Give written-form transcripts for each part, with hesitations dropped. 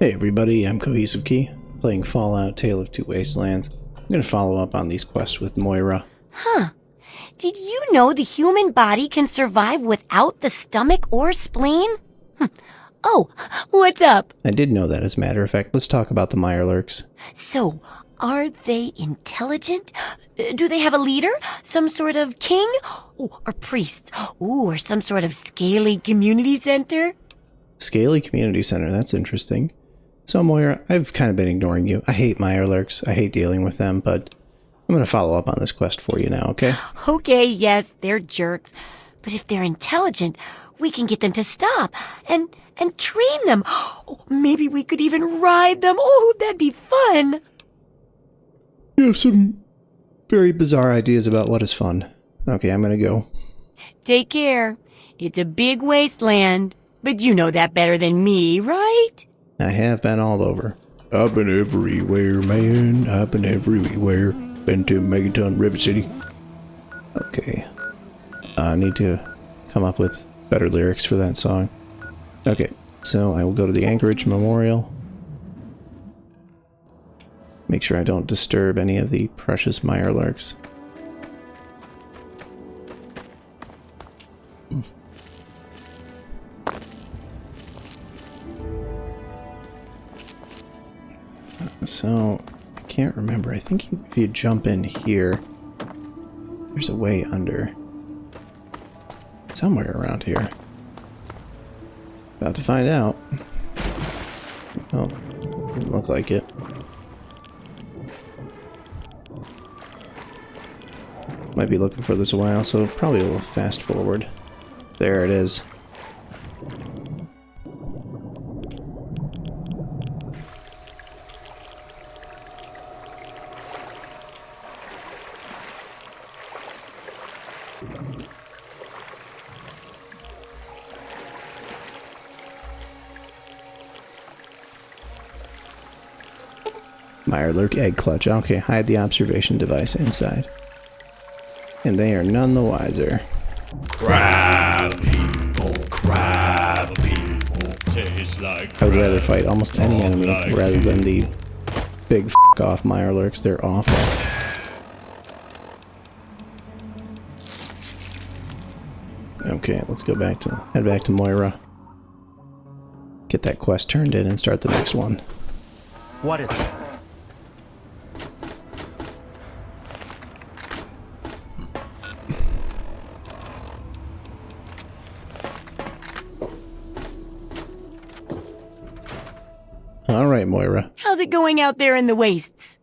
Hey everybody, I'm Cohesive Key, playing Fallout Tale of Two Wastelands. I'm going to follow up on these quests with Moira. Huh. Did you know the human body can survive without the stomach or spleen? Oh, what's up? I did know that, as a matter of fact. Let's talk about the Mirelurks. So, are they intelligent? Do they have a leader? Some sort of king? Or priests? Or some sort of scaly community center? Scaly Community Center, that's interesting. So Moira, I've kind of been ignoring you. I hate Mirelurks. I hate dealing with them, but I'm going to follow up on this quest for you now, okay? Okay, yes, they're jerks. But if they're intelligent, we can get them to stop and train them. Oh, maybe we could even ride them. Oh, that'd be fun. You have some very bizarre ideas about what is fun. Okay, I'm going to go. Take care. It's a big wasteland, but you know that better than me, right? I have been all over. I've been everywhere, man. I've been everywhere. Been to Megaton River City. Okay. I need to come up with better lyrics for that song. Okay, so I will go to the Anchorage Memorial. Make sure I don't disturb any of the precious Mirelurks. So, I can't remember. I think if you jump in here, there's a way under. Somewhere around here. About to find out. Oh, didn't look like it. Might be looking for this a while, so probably a little fast forward. There it is. Mirelurk egg clutch. Okay, hide the observation device inside. And they are none the wiser. Crab people taste like I would rather fight almost any enemy rather than the big f***-off Mirelurks. They're awful. Okay, let's go back to head back to Moira. Get that quest turned in and start the next one. What is it? Alright, Moira. How's it going out there in the wastes?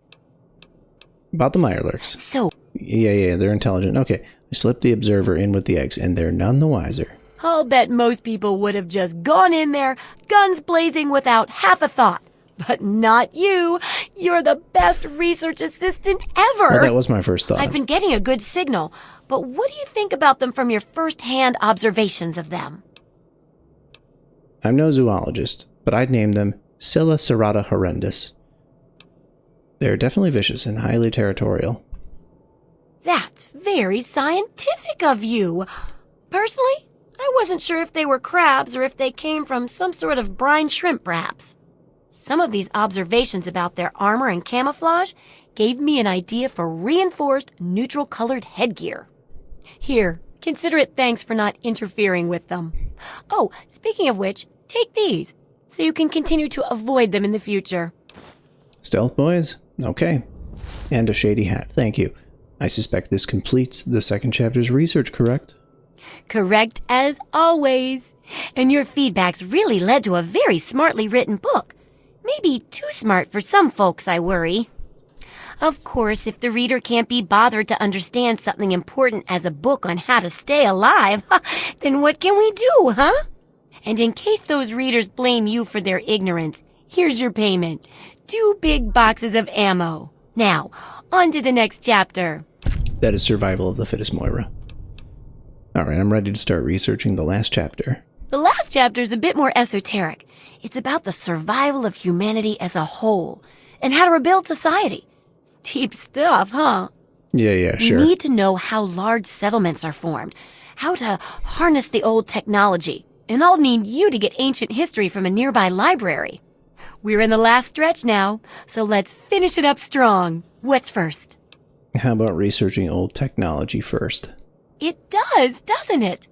About the Mirelurks. So, Yeah, they're intelligent. Okay, I slipped the observer in with the eggs, and they're none the wiser. I'll bet most people would have just gone in there, guns blazing without half a thought. But not you. You're the best research assistant ever. Well, that was my first thought. I've been getting a good signal, but what do you think about them from your first-hand observations of them? I'm no zoologist, but I'd name them Scylla serrata horrendus. They're definitely vicious and highly territorial. That's very scientific of you. Personally, I wasn't sure if they were crabs or if they came from some sort of brine shrimp, perhaps. Some of these observations about their armor and camouflage gave me an idea for reinforced, neutral-colored headgear. Here, consider it thanks for not interfering with them. Oh, speaking of which, take these, so you can continue to avoid them in the future. Stealth boys? Okay. And a shady hat, thank you. I suspect this completes the second chapter's research, correct? Correct as always. And your feedback's really led to a very smartly written book. Maybe too smart for some folks, I worry. Of course, if the reader can't be bothered to understand something important as a book on how to stay alive, then what can we do, huh? And in case those readers blame you for their ignorance, here's your payment. 2 big boxes of ammo. Now, on to the next chapter. That is survival of the fittest, Moira. Alright, I'm ready to start researching the last chapter. The last chapter's a bit more esoteric. It's about the survival of humanity as a whole, and how to rebuild society. Deep stuff, huh? Yeah, sure. We need to know how large settlements are formed, how to harness the old technology, and I'll need you to get ancient history from a nearby library. We're in the last stretch now, so let's finish it up strong. What's first? How about researching old technology first? It does, doesn't it?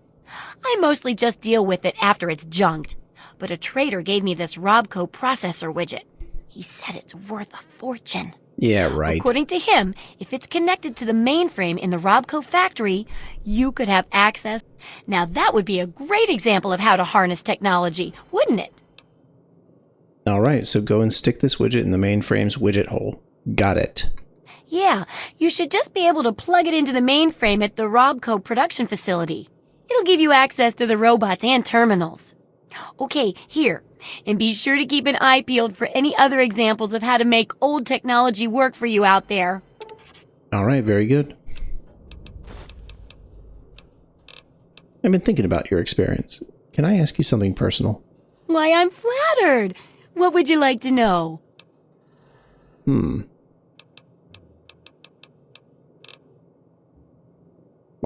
I mostly just deal with it after it's junked. But a trader gave me this Robco processor widget. He said it's worth a fortune. Yeah, right. According to him, if it's connected to the mainframe in the Robco factory, you could have access. Now that would be a great example of how to harness technology, wouldn't it? Alright, so go and stick this widget in the mainframe's widget hole. Got it. Yeah, you should just be able to plug it into the mainframe at the Robco production facility. It'll give you access to the robots and terminals. Okay, here. And be sure to keep an eye peeled for any other examples of how to make old technology work for you out there. Alright, very good. I've been thinking about your experience. Can I ask you something personal? Why, I'm flattered. What would you like to know? Why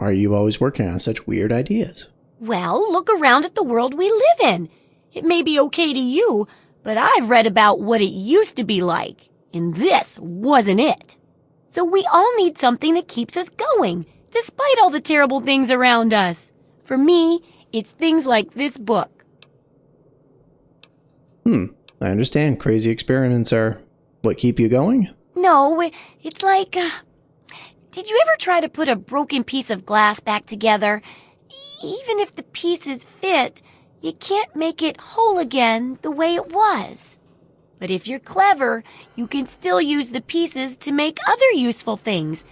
are you always working on such weird ideas? Well, look around at the world we live in. It may be okay to you, but I've read about what it used to be like, and this wasn't it. So we all need something that keeps us going, despite all the terrible things around us. For me, it's things like this book. I understand crazy experiments are what keep you going? No, it's like, did you ever try to put a broken piece of glass back together? Even if the pieces fit, you can't make it whole again the way it was. But if you're clever, you can still use the pieces to make other useful things.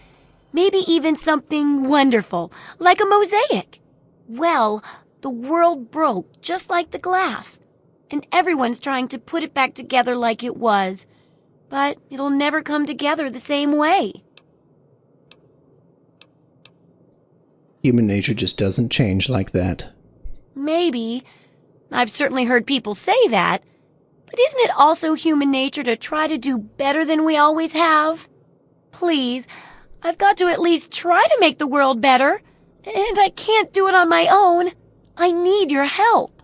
Maybe even something wonderful, like a mosaic. Well, the world broke just like the glass, and everyone's trying to put it back together like it was. But it'll never come together the same way. Human nature just doesn't change like that. Maybe. I've certainly heard people say that. But isn't it also human nature to try to do better than we always have? Please, I've got to at least try to make the world better. And I can't do it on my own. I need your help.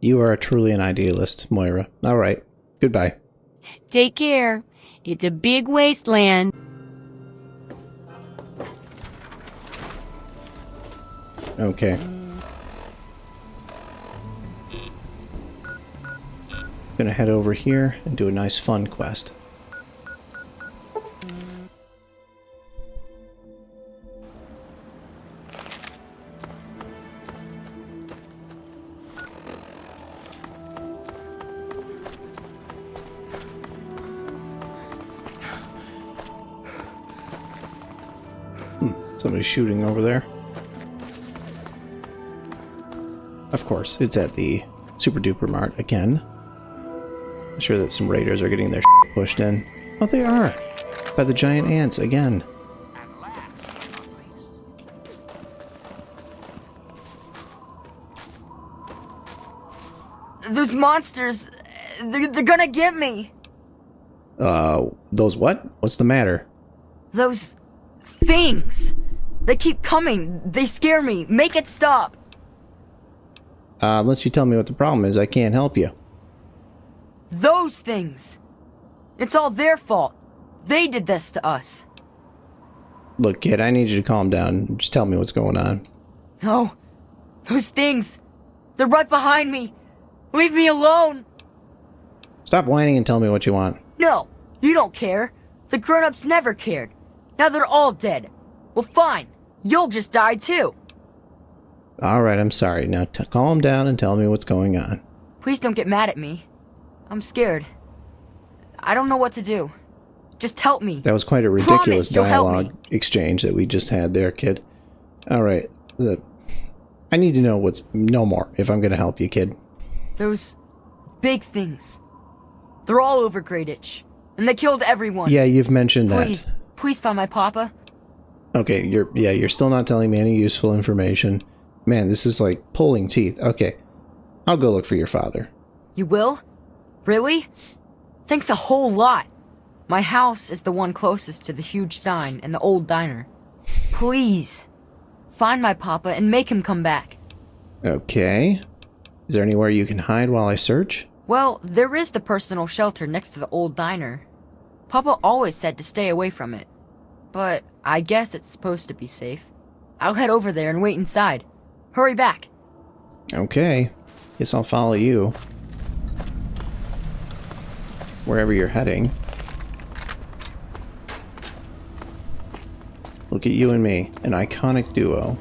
You are truly an idealist, Moira. All right. Goodbye. Take care. It's a big wasteland. Okay. Gonna head over here and do a nice fun quest. Somebody's shooting over there. Of course, it's at the Super Duper Mart again. I'm sure that some raiders are getting their shit pushed in. Oh, they are! By the giant ants again. Those monsters, they're gonna get me. Those what? What's the matter? Those things. They keep coming. They scare me. Make it stop. Unless you tell me what the problem is, I can't help you. Those things. It's all their fault. They did this to us. Look, kid, I need you to calm down. Just tell me what's going on. No. Those things. They're right behind me. Leave me alone. Stop whining and tell me what you want. No, you don't care. The grown-ups never cared. Now they're all dead. Well, fine. You'll just die too. Alright, I'm sorry. Now calm down and tell me what's going on. Please don't get mad at me. I'm scared. I don't know what to do. Just help me. That was quite a ridiculous Promise you'll help dialogue me. exchange that we just had there, kid. Alright. I need to know what's... No more, if I'm gonna help you, kid. Those big things. They're all over Greyditch. And they killed everyone. Yeah, you've mentioned that. Please find my papa. Okay, you're still not telling me any useful information. Man, this is like pulling teeth. Okay, I'll go look for your father. You will? Really? Thanks a whole lot. My house is the one closest to the huge sign and the old diner. Please, find my papa and make him come back. Okay. Is there anywhere you can hide while I search? Well, there is the personal shelter next to the old diner. Papa always said to stay away from it. But I guess it's supposed to be safe. I'll head over there and wait inside. Hurry back. Okay. Guess I'll follow you. Wherever you're heading. Look at you and me, an iconic duo.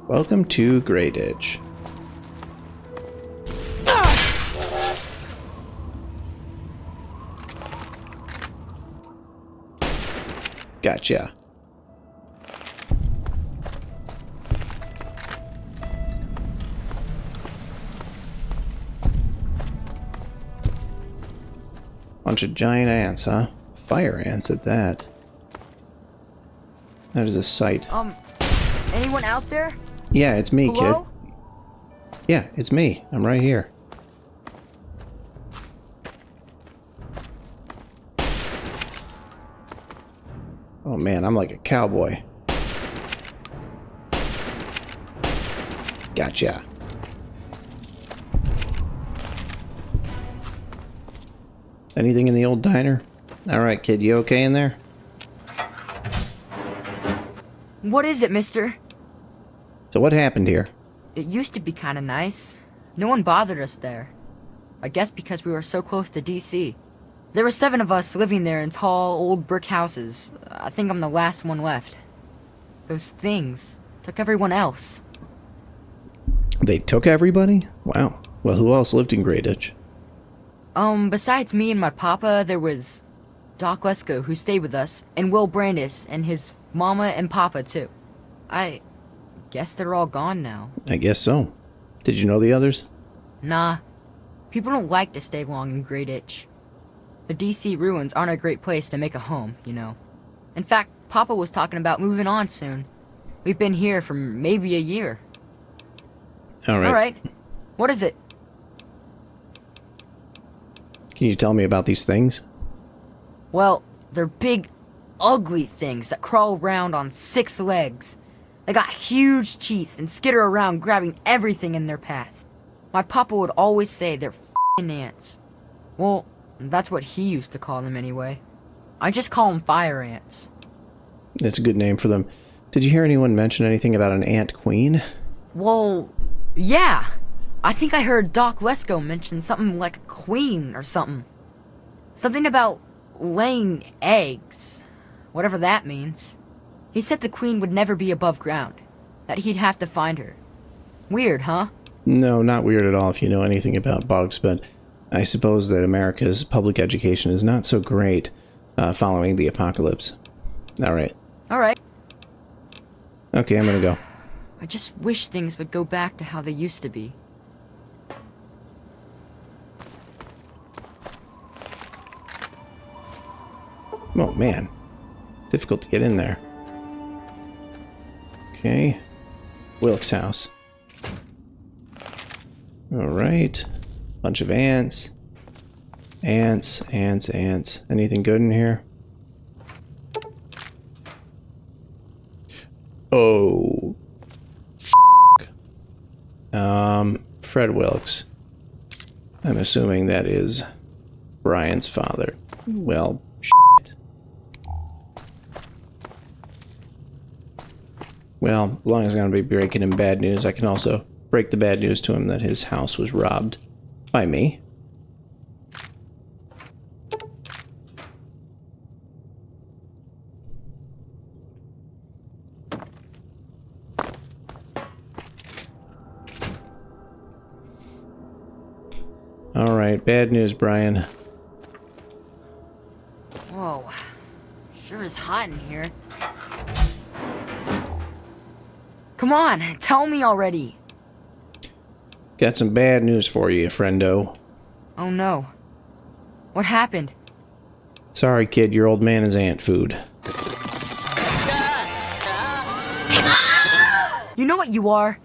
Welcome to Grey Ditch. Gotcha. Bunch of giant ants, huh? Fire ants at that. That is a sight. Anyone out there? Yeah, it's me, Hello? kid. Yeah, it's me. I'm right here. Oh man, I'm like a cowboy. Gotcha. Anything in the old diner? Alright, kid, you okay in there? What is it, mister? So what happened here? It used to be kinda nice. No one bothered us there. I guess because we were so close to DC. There were 7 of us living there in tall, old brick houses. I think I'm the last one left. Those things took everyone else. They took everybody? Wow. Well, who else lived in Grey Ditch? Besides me and my papa, there was Doc Lesko, who stayed with us, and Will Brandis, and his mama and papa, too. I guess they're all gone now. I guess so. Did you know the others? Nah. People don't like to stay long in Grey Ditch. The DC ruins aren't a great place to make a home, you know. In fact, Papa was talking about moving on soon. We've been here for maybe a year. Alright. What is it? Can you tell me about these things? Well, they're big, ugly things that crawl around on 6 legs. They got huge teeth and skitter around grabbing everything in their path. My papa would always say they're f***ing ants. Well, that's what he used to call them anyway. I just call them fire ants. That's a good name for them. Did you hear anyone mention anything about an ant queen? Well, yeah. I think I heard Doc Lesko mention something like a queen or something. Something about laying eggs. Whatever that means. He said the queen would never be above ground. That he'd have to find her. Weird, huh? No, not weird at all if you know anything about bugs, but I suppose that America's public education is not so great following the apocalypse. Alright. Alright. Okay, I'm gonna go. I just wish things would go back to how they used to be. Oh man. Difficult to get in there. Okay. Wilks' house. Alright. Bunch of ants. Ants, ants, ants. Anything good in here? Oh. Fred Wilks. I'm assuming that is Brian's father. Well, shit. Well, as long as I'm going to be breaking him bad news, I can also break the bad news to him that his house was robbed by me. Alright, bad news, Brian. Whoa. Sure is hot in here. Come on, tell me already. Got some bad news for you, friendo. Oh no. What happened? Sorry, kid, your old man is ant food. You know what you are?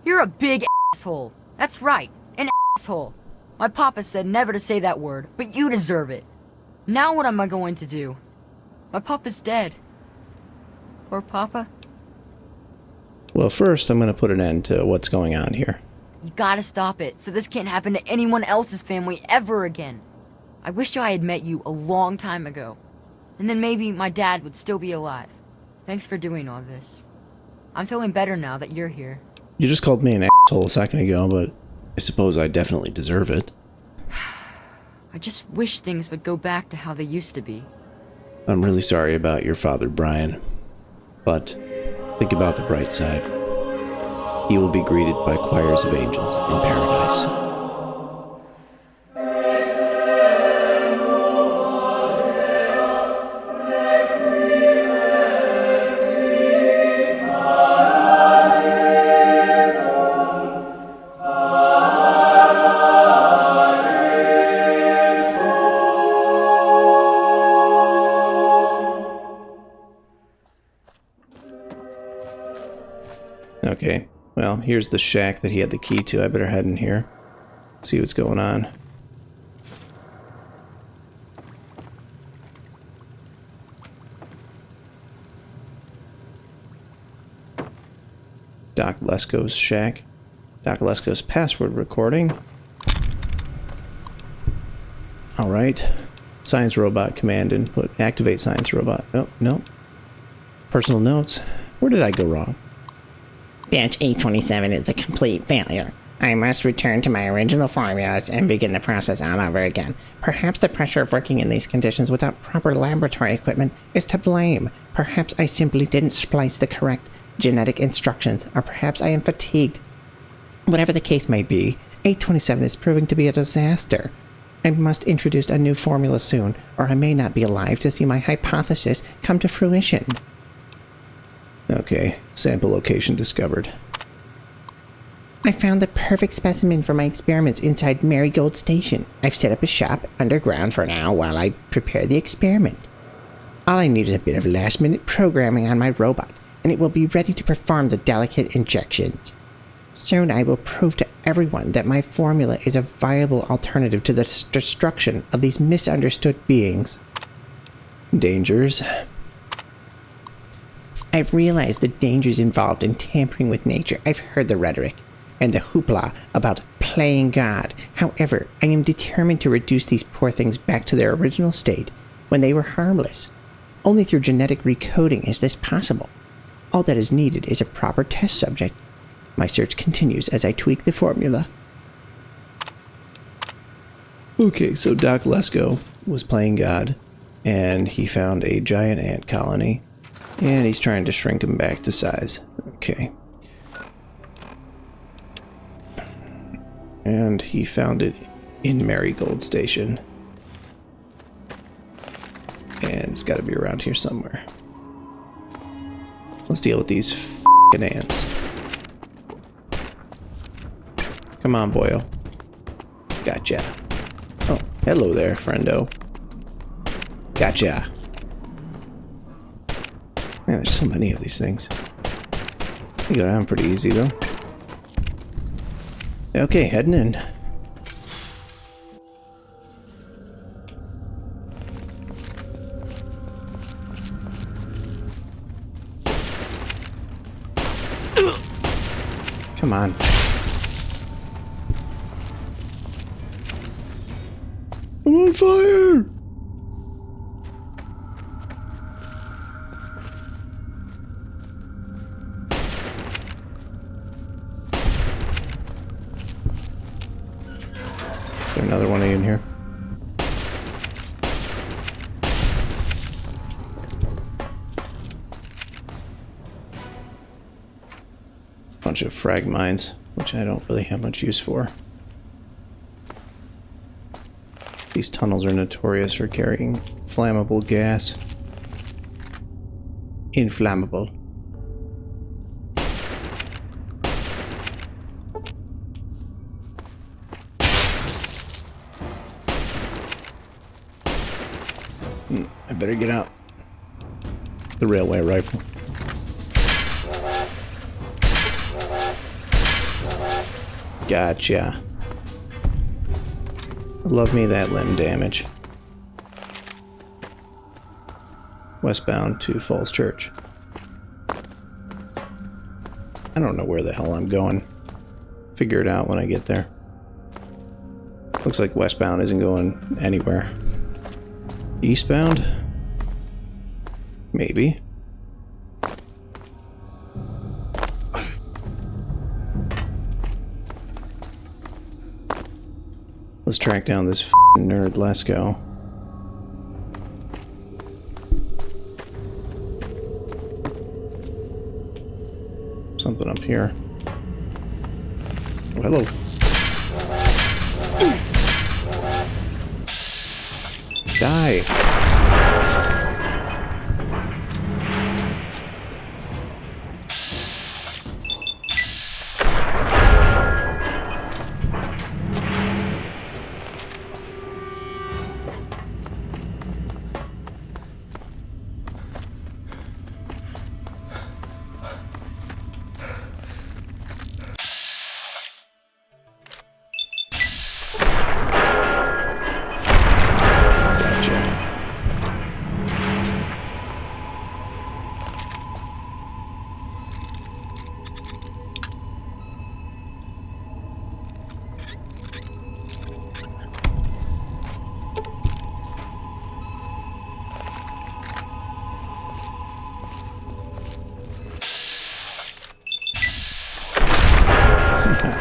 You're a big asshole. That's right, an asshole. My papa said never to say that word, but you deserve it. Now what am I going to do? My papa's dead. Poor papa. Well, first I'm gonna put an end to what's going on here. You gotta stop it, so this can't happen to anyone else's family ever again. I wish I had met you a long time ago. And then maybe my dad would still be alive. Thanks for doing all this. I'm feeling better now that you're here. You just called me an asshole a second ago, but I suppose I definitely deserve it. I just wish things would go back to how they used to be. I'm really sorry about your father, Brian. But think about the bright side. He will be greeted by choirs of angels in paradise. Okay, well, here's the shack that he had the key to. I better head in here, see what's going on. Doc Lesko's shack. Doc Lesko's password recording. Alright. Science robot command input. Activate science robot. Oh, no. Personal notes. Where did I go wrong? Batch 827 is a complete failure. I must return to my original formulas and begin the process all over again. Perhaps the pressure of working in these conditions without proper laboratory equipment is to blame. Perhaps I simply didn't splice the correct genetic instructions, or perhaps I am fatigued. Whatever the case may be, 827 is proving to be a disaster. I must introduce a new formula soon, or I may not be alive to see my hypothesis come to fruition. Okay, sample location discovered. I found the perfect specimen for my experiments inside Marigold Station. I've set up a shop underground for now while I prepare the experiment. All I need is a bit of last-minute programming on my robot, and it will be ready to perform the delicate injections. Soon I will prove to everyone that my formula is a viable alternative to the destruction of these misunderstood beings. Dangers. I've realized the dangers involved in tampering with nature. I've heard the rhetoric and the hoopla about playing God. However, I am determined to reduce these poor things back to their original state when they were harmless. Only through genetic recoding is this possible. All that is needed is a proper test subject. My search continues as I tweak the formula. Okay, so Doc Lesko was playing God, and he found a giant ant colony. And he's trying to shrink him back to size. Okay. And he found it in Marigold Station. And it's got to be around here somewhere. Let's deal with these f***ing ants. Come on, boyo. Gotcha. Oh, hello there, friendo. Gotcha. Man, there's so many of these things. They go down pretty easy, though. Okay, heading in. Come on. I'm on fire! Is there another one in here? Bunch of frag mines, which I don't really have much use for. These tunnels are notorious for carrying flammable gas. Inflammable. I better get out. The railway rifle. Gotcha. Love me that limb damage. Westbound to Falls Church. I don't know where the hell I'm going. Figure it out when I get there. Looks like westbound isn't going anywhere. Eastbound? Maybe. Let's track down this f***ing nerd. Let's go. Something up here. Oh, hello. Die.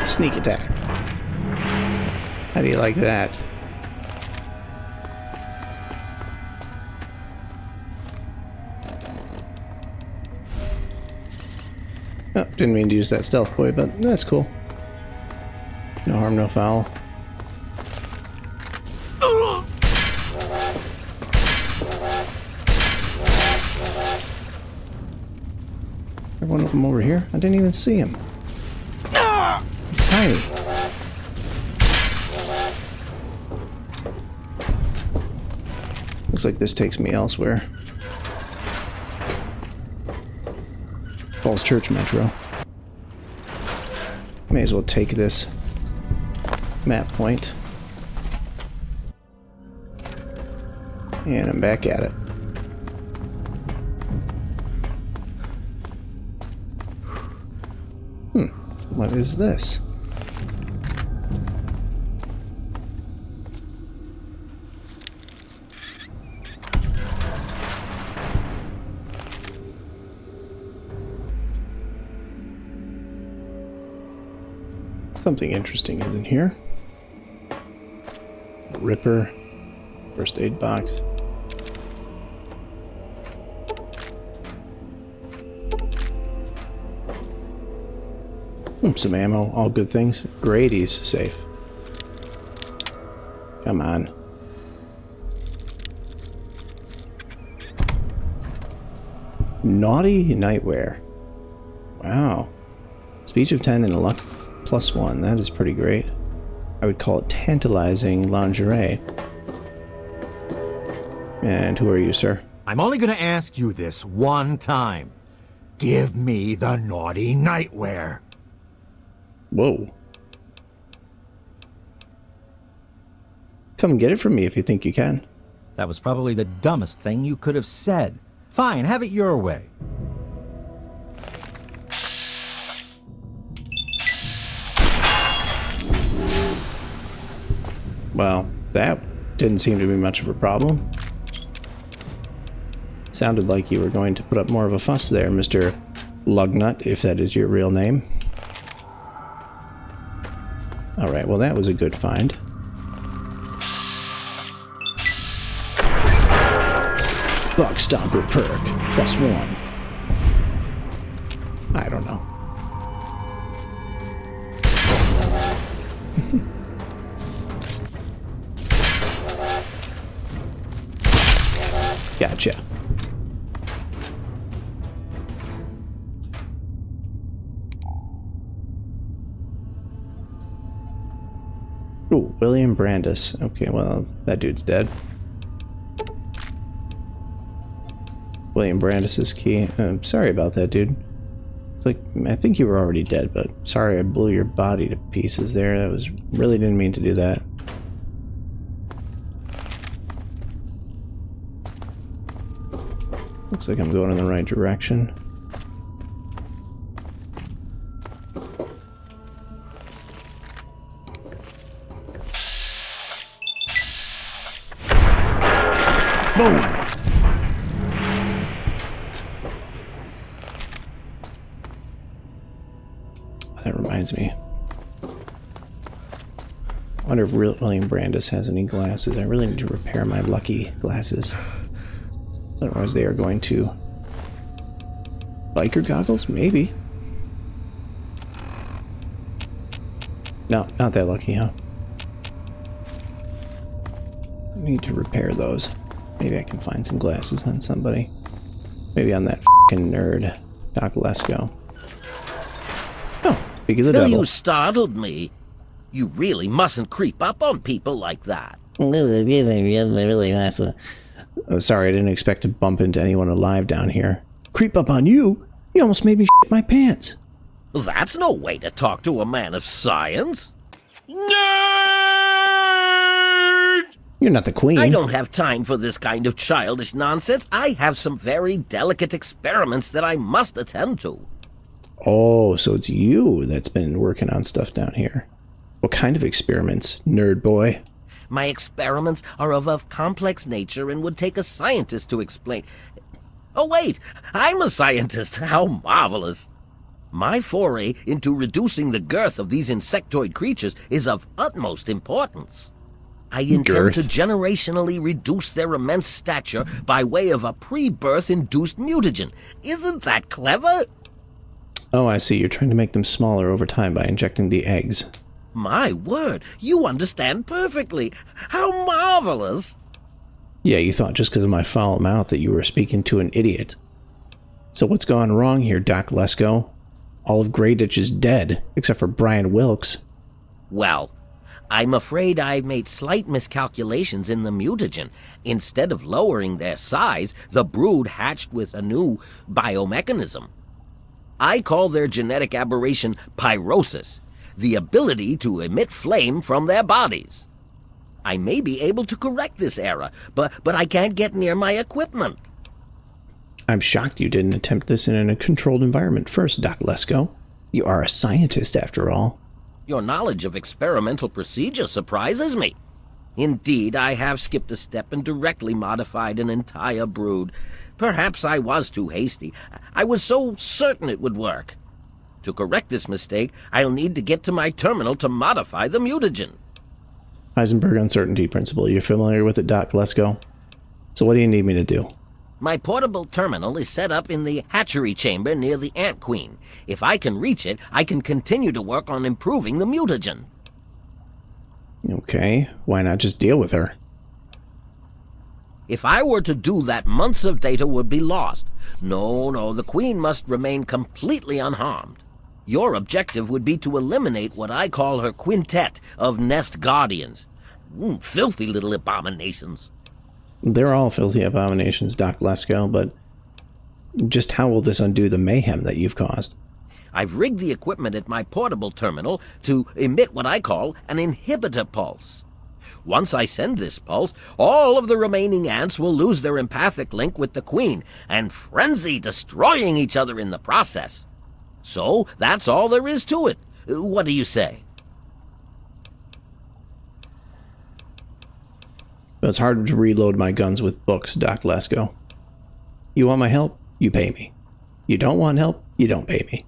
Sneak attack. How do you like that? Oh, didn't mean to use that stealth boy, but that's cool. No harm, no foul. There's one of them over here. I didn't even see him. He's tiny. Looks like this takes me elsewhere. Falls Church Metro. May as well take this map point. And I'm back at it. What is this? Something interesting is in here. A Ripper, first aid box. Some ammo, all good things. Grady's safe. Come on. Naughty nightwear. Wow. Speech of 10 and a luck +1. That is pretty great. I would call it tantalizing lingerie. And who are you, sir? I'm only gonna ask you this one time. Give me the naughty nightwear. Whoa. Come get it from me if you think you can. That was probably the dumbest thing you could have said. Fine, have it your way. Well, that didn't seem to be much of a problem. Sounded like you were going to put up more of a fuss there, Mr. Lugnut, if that is your real name. Alright, well that was a good find. Bug Stomper perk, +1. I don't know. Gotcha. Ooh, William Brandis. Okay, well, that dude's dead. William Brandis's key. Sorry about that, dude. It's like, I think you were already dead, but sorry I blew your body to pieces there. That was, really didn't mean to do that. Looks like I'm going in the right direction. Boom! That reminds me. I wonder if William Brandis has any glasses. I really need to repair my lucky glasses. Otherwise they are going to... Biker goggles? Maybe. No, not that lucky, huh? I need to repair those. Maybe I can find some glasses on somebody. Maybe on that f***ing nerd, Doc Lesko. Oh, speak of the devil. You startled me. You really mustn't creep up on people like that. Oh, sorry, I didn't expect to bump into anyone alive down here. Creep up on you? You almost made me shit my pants. That's no way to talk to a man of science. Nerd! You're not the queen. I don't have time for this kind of childish nonsense. I have some very delicate experiments that I must attend to. Oh, so it's you that's been working on stuff down here. What kind of experiments, nerd boy? My experiments are of a complex nature and would take a scientist to explain. Oh, wait! I'm a scientist! How marvelous! My foray into reducing the girth of these insectoid creatures is of utmost importance. I intend to generationally reduce their immense stature by way of a pre-birth induced mutagen. Isn't that clever? Oh, I see. You're trying to make them smaller over time by injecting the eggs. My word, you understand perfectly. How marvelous! Yeah, you thought just because of my foul mouth that you were speaking to an idiot. So what's gone wrong here, Doc Lesko? All of Greyditch is dead, except for Brian Wilks. Well, I'm afraid I've made slight miscalculations in the mutagen. Instead of lowering their size, the brood hatched with a new biomechanism. I call their genetic aberration pyrosis, the ability to emit flame from their bodies. I may be able to correct this error, but I can't get near my equipment. I'm shocked you didn't attempt this in a controlled environment first, Doc Lesko. You are a scientist, after all. Your knowledge of experimental procedure surprises me. Indeed, I have skipped a step and directly modified an entire brood. Perhaps I was too hasty. I was so certain it would work. To correct this mistake, I'll need to get to my terminal to modify the mutagen. Heisenberg uncertainty principle. You're familiar with it, Doc Lesko? So what do you need me to do? My portable terminal is set up in the hatchery chamber near the Ant Queen. If I can reach it, I can continue to work on improving the mutagen. Okay, why not just deal with her? If I were to do that, months of data would be lost. No, the Queen must remain completely unharmed. Your objective would be to eliminate what I call her quintet of nest guardians. Filthy little abominations. They're all filthy abominations, Doc Lesko, but just how will this undo the mayhem that you've caused? I've rigged the equipment at my portable terminal to emit what I call an inhibitor pulse. Once I send this pulse, all of the remaining ants will lose their empathic link with the Queen and frenzy, destroying each other in the process. So, that's all there is to it. What do you say? It's hard to reload my guns with books, Doc Lesko. You want my help? You pay me. You don't want help? You don't pay me.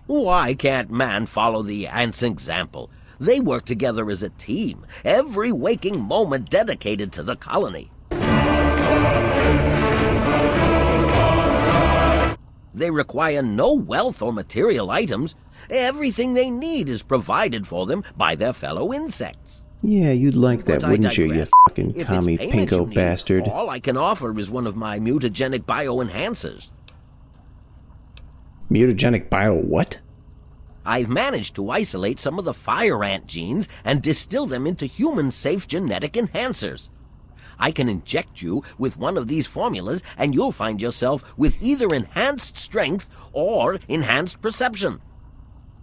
Why can't man follow the ants' example? They work together as a team, every waking moment dedicated to the colony. They require no wealth or material items. Everything they need is provided for them by their fellow insects. Yeah, you'd like that, But I wouldn't you, you digress. fucking If it's commie payment you pinko need, bastard? All I can offer is one of my mutagenic bioenhancers. Mutagenic bio what? I've managed to isolate some of the fire ant genes and distill them into human-safe genetic enhancers. I can inject you with one of these formulas and you'll find yourself with either enhanced strength or enhanced perception.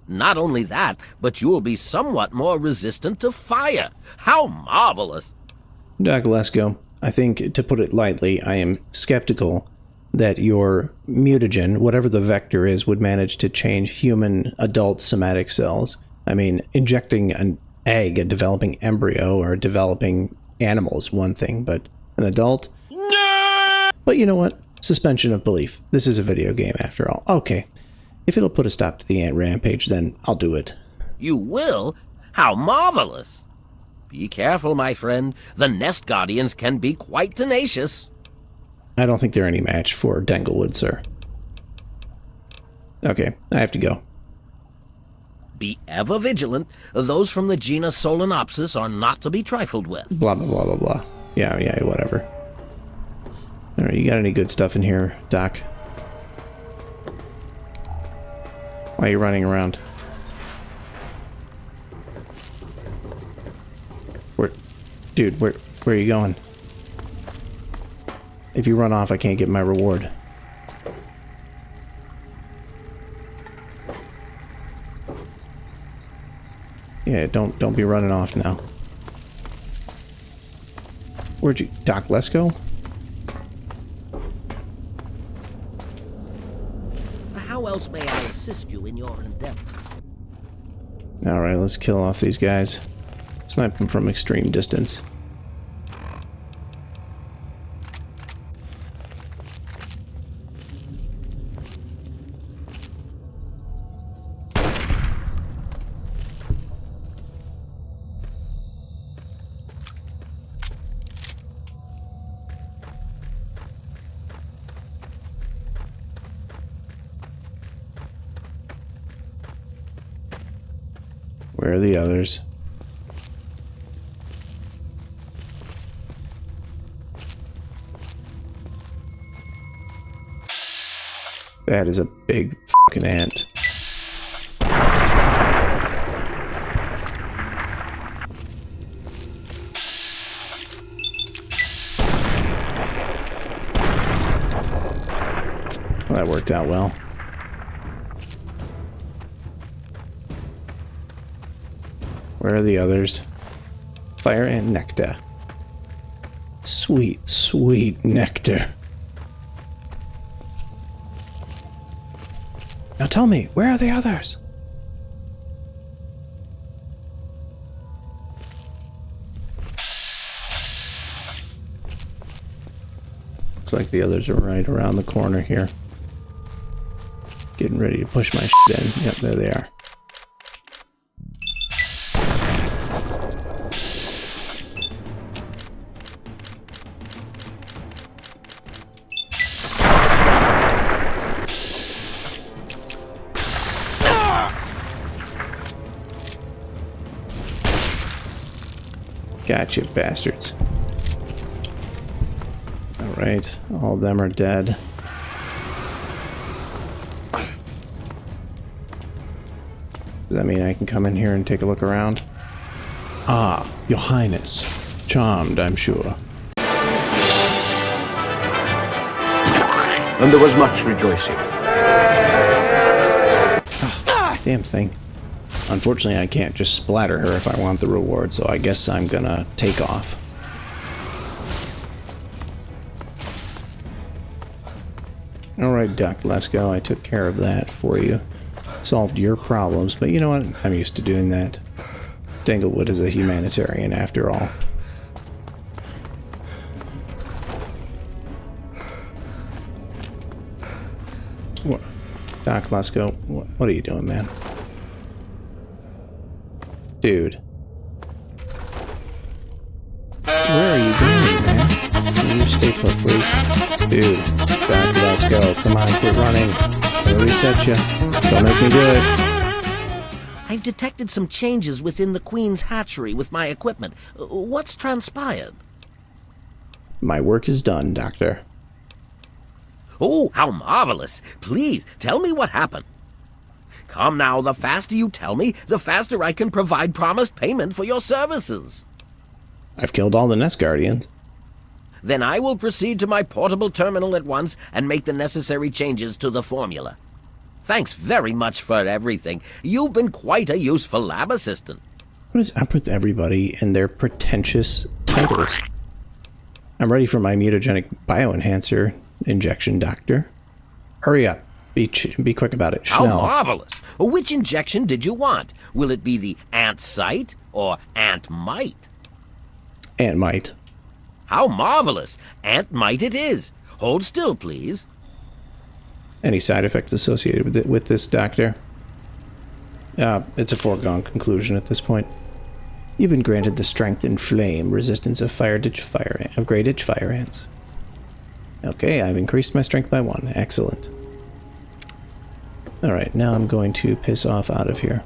Not only that, but you'll be somewhat more resistant to fire. How marvelous! Doc Lesko, I think, to put it lightly, I am skeptical that your mutagen, whatever the vector is, would manage to change human adult somatic cells. I mean, injecting an egg, a developing embryo, or a developing animal is one thing, but an adult? But you know what? Suspension of belief. This is a video game after all. Okay. If it'll put a stop to the ant rampage, then I'll do it. You will? How marvelous! Be careful, my friend. The Nest Guardians can be quite tenacious. I don't think they're any match for Dengelwood, sir. Okay, I have to go. Be ever vigilant. Those from the genus Solenopsis are not to be trifled with. Blah, blah, blah, blah, blah. Yeah, whatever. Alright, you got any good stuff in here, Doc? Why are you running around? Dude, where are you going? If you run off, I can't get my reward. Yeah, don't be running off now. Where'd you... Doc, let's go? How else may I assist you in your endeavor? Alright, let's kill off these guys. Snipe them from extreme distance. Where are the others? That is a big fucking ant. Well, that worked out well. Where are the others? Fire and nectar. Sweet, sweet nectar. Now tell me, where are the others? Looks like the others are right around the corner here. Getting ready to push my shit in. Yep, there they are. Gotcha, bastards. Alright, all of them are dead. Does that mean I can come in here and take a look around? Ah, Your Highness. Charmed, I'm sure. And there was much rejoicing. Damn thing. Unfortunately, I can't just splatter her if I want the reward, so I guess I'm gonna take off. Alright, Duck, let's go. I took care of that for you. Solved your problems, but you know what? I'm used to doing that. Dengelwood is a humanitarian after all. What? Doc, let's go. What are you doing, man? Dude. Where are you going, man? Can you stay put, please? Dude. Doc, let's go. Come on, quit running. I'll reset you. Don't make me do it. I've detected some changes within the Queen's hatchery with my equipment. What's transpired? My work is done, Doctor. Oh, how marvelous! Please, tell me what happened. Come now, the faster you tell me, the faster I can provide promised payment for your services. I've killed all the Nest Guardians. Then I will proceed to my portable terminal at once and make the necessary changes to the formula. Thanks very much for everything. You've been quite a useful lab assistant. What is up with everybody and their pretentious titles? I'm ready for my mutagenic bioenhancer injection, Doctor. Hurry up. Be quick about it. How Schnell. marvelous! Which injection did you want? Will it be the ant site or ant mite? Ant mite. How marvelous! Ant mite it is. Hold still, please. Any side effects associated with this, Doctor? It's a foregone conclusion at this point. You've been granted the strength and flame resistance of Great Itch Fire Ants. Okay, I've increased my strength by 1. Excellent. Alright, now I'm going to piss off out of here.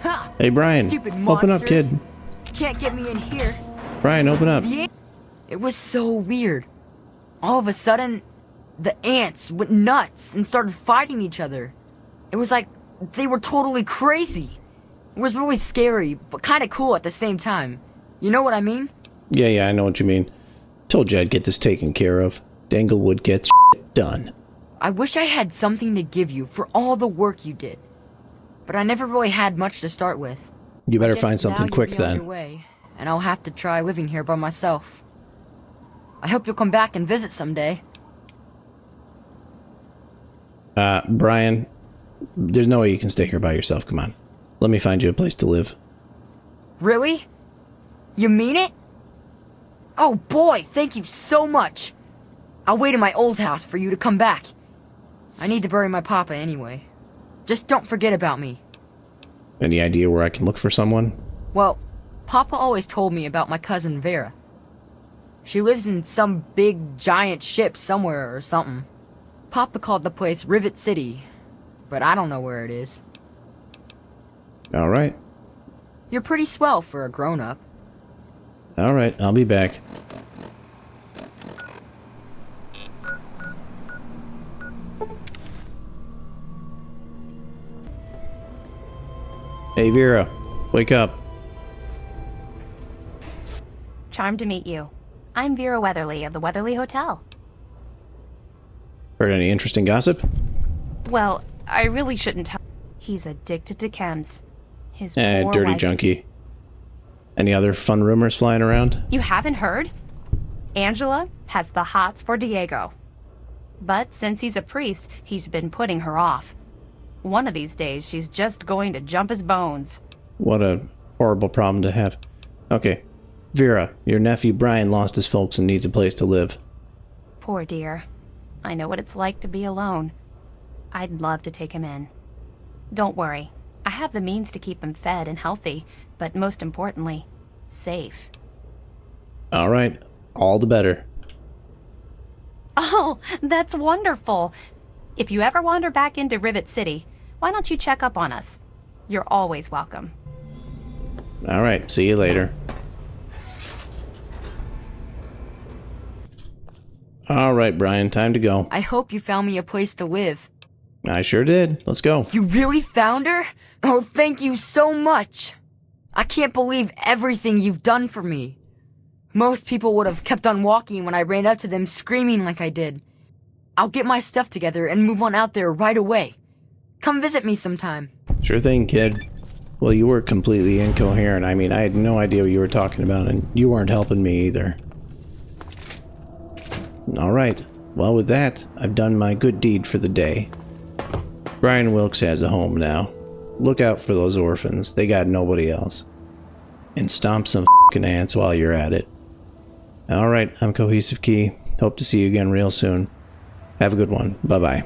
Ha! Hey, Brian, Stupid open up, kid. monsters. Can't get me in here. Brian, open up. Yeah. It was so weird. All of a sudden, the ants went nuts and started fighting each other. It was like they were totally crazy. It was really scary, but kind of cool at the same time. You know what I mean? Yeah, I know what you mean. Told you I'd get this taken care of. Dengelwood gets shit done. I wish I had something to give you for all the work you did. But I never really had much to start with. You better I guess find something now quick you'll be on then. your way, and I'll have to try living here by myself. I hope you'll come back and visit someday. Brian, there's no way you can stay here by yourself. Come on. Let me find you a place to live. Really? You mean it? Oh boy, thank you so much. I'll wait in my old house for you to come back. I need to bury my papa anyway. Just don't forget about me. Any idea where I can look for someone? Well, Papa always told me about my cousin Vera. She lives in some big giant ship somewhere or something. Papa called the place Rivet City, but I don't know where it is. Alright. You're pretty swell for a grown-up. Alright, I'll be back. Hey Vera, wake up. Charmed to meet you. I'm Vera Weatherly of the Weatherly Hotel. Heard any interesting gossip? Well, I really shouldn't tell. He's addicted to chems. His poor Dirty wife- junkie. Any other fun rumors flying around? You haven't heard? Angela has the hots for Diego. But since he's a priest, he's been putting her off. One of these days, she's just going to jump his bones. What a horrible problem to have. Okay. Vera, your nephew Brian lost his folks and needs a place to live. Poor dear. I know what it's like to be alone. I'd love to take him in. Don't worry. I have the means to keep him fed and healthy, but most importantly, safe. Alright. All the better. Oh, that's wonderful. If you ever wander back into Rivet City, why don't you check up on us? You're always welcome. Alright, see you later. Alright, Brian, time to go. I hope you found me a place to live. I sure did. Let's go. You really found her? Oh, thank you so much. I can't believe everything you've done for me. Most people would have kept on walking when I ran up to them screaming like I did. I'll get my stuff together and move on out there right away. Come visit me sometime. Sure thing, kid. Well, you were completely incoherent. I mean, I had no idea what you were talking about, and you weren't helping me either. Alright. Well, with that, I've done my good deed for the day. Brian Wilks has a home now. Look out for those orphans. They got nobody else. And stomp some f***ing ants while you're at it. Alright, I'm Cohesive Key. Hope to see you again real soon. Have a good one. Bye-bye.